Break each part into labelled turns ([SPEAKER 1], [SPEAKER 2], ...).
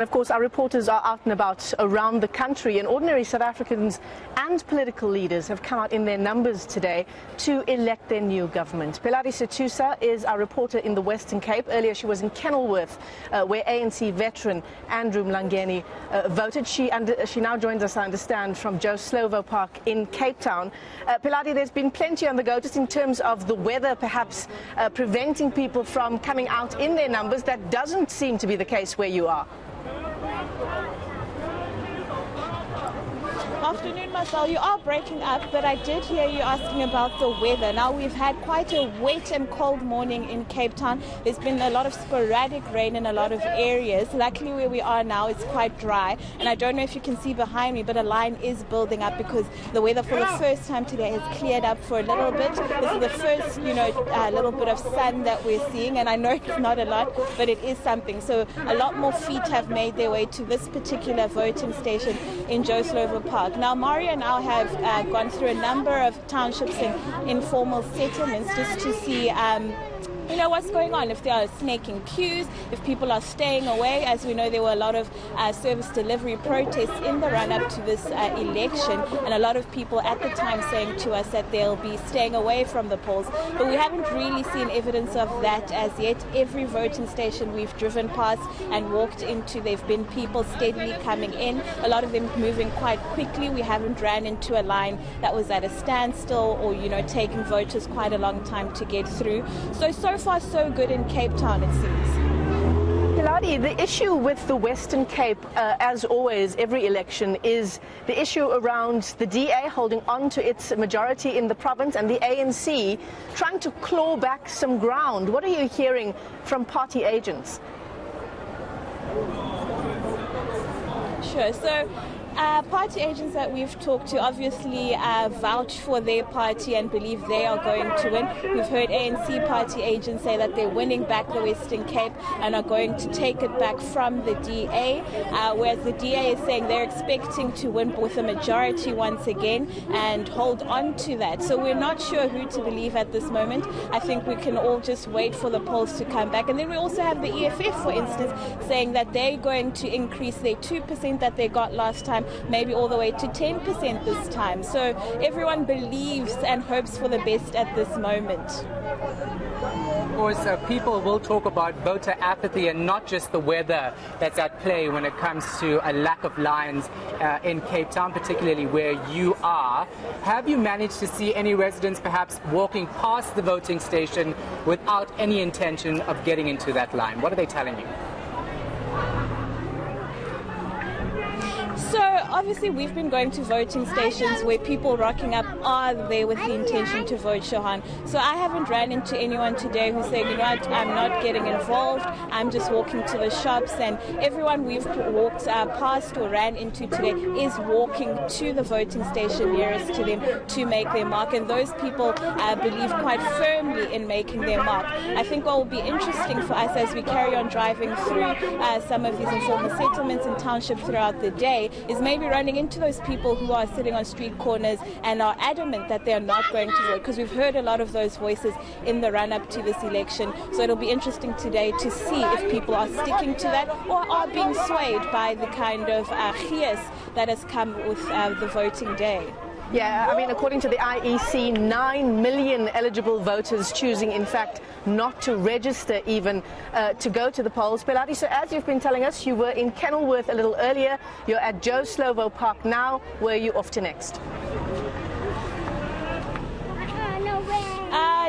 [SPEAKER 1] Of course, our reporters are out and about around the country, and ordinary South Africans and political leaders have come out in their numbers today to elect their new government. Pheladi Sethusa is our reporter in the Western Cape. Earlier she was in Kenilworth, where ANC veteran Andrew Mlangeni voted. She now joins us, I understand, from Slovo Park in Cape Town. Pheladi, there's been plenty on the go just in terms of the weather perhaps preventing people from coming out in their numbers. That doesn't seem to be the case where you are.
[SPEAKER 2] Afternoon, Marcel. You are breaking up, but I did hear you asking about the weather. Now, we've had quite a wet and cold morning in Cape Town. There's been a lot of sporadic rain in a lot of areas. Luckily, where we are now, it's quite dry. And I don't know if you can see behind me, but a line is building up because the weather for the first time today has cleared up for a little bit. This is the first, little bit of sun that we're seeing. And I know it's not a lot, but it is something. So a lot more feet have made their way to this particular voting station in Slovo Park. Now, Mario and I have gone through a number of townships and informal settlements just to see what's going on, if they are snaking queues, if people are staying away. As we know, there were a lot of service delivery protests in the run-up to this election, and a lot of people at the time saying to us that they'll be staying away from the polls. But we haven't really seen evidence of that as yet. Every voting station we've driven past and walked into, there have been people steadily coming in, a lot of them moving quite quickly. We haven't ran into a line that was at a standstill or, taking voters quite a long time to get through. So far, so good in Cape Town, it seems.
[SPEAKER 1] Pheladi, the issue with the Western Cape, as always, every election, is the issue around the DA holding on to its majority in the province and the ANC trying to claw back some ground. What are you hearing from party agents?
[SPEAKER 2] Sure. So party agents that we've talked to obviously vouch for their party and believe they are going to win. We've heard ANC party agents say that they're winning back the Western Cape and are going to take it back from the DA, whereas the DA is saying they're expecting to win with a majority once again and hold on to that. So we're not sure who to believe at this moment. I think we can all just wait for the polls to come back. And then we also have the EFF, for instance, saying that they're going to increase their 2% that they got last time, maybe all the way to 10% this time. So everyone believes and hopes for the best at this moment.
[SPEAKER 3] Of course, people will talk about voter apathy and not just the weather that's at play when it comes to a lack of lines in Cape Town, particularly where you are. Have you managed to see any residents perhaps walking past the voting station without any intention of getting into that line? What are they telling you?
[SPEAKER 2] So obviously we've been going to voting stations where people rocking up are there with the intention to vote, Shohan. So I haven't ran into anyone today who's saying, I'm not getting involved, I'm just walking to the shops. And everyone we've walked past or ran into today is walking to the voting station nearest to them to make their mark. And those people believe quite firmly in making their mark. I think what will be interesting for us as we carry on driving through some of these informal settlements and townships throughout the day is maybe running into those people who are sitting on street corners and are adamant that they are not going to vote, because we've heard a lot of those voices in the run-up to this election. So it'll be interesting today to see if people are sticking to that or are being swayed by the kind of chias that has come with the voting day.
[SPEAKER 1] Yeah, I mean, according to the IEC, 9 million eligible voters choosing, in fact, not to register even to go to the polls. Pheladi, so as you've been telling us, you were in Kenilworth a little earlier. You're at Slovo Park now. Where are you off to next?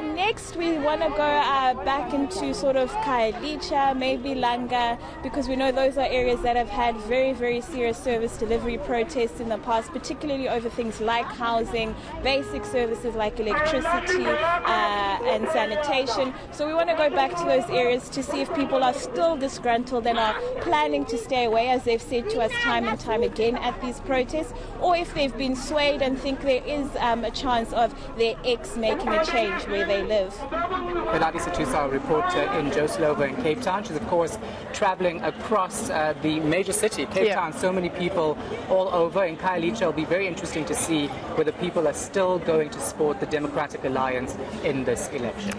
[SPEAKER 2] Next, we want to go back into sort of Khayelitsha, maybe Langa, because we know those are areas that have had very, very serious service delivery protests in the past, particularly over things like housing, basic services like electricity and sanitation. So we want to go back to those areas to see if people are still disgruntled and are planning to stay away, as they've said to us time and time again at these protests, or if they've been swayed and think there is a chance of their ex making a change where they live.
[SPEAKER 3] Pheladi Sethusa, reporter in Slovo in Cape Town. She's, of course, traveling across the major city, Cape Town. So many people all over. In Khayelitsha, it'll be very interesting to see whether people are still going to support the Democratic Alliance in this election.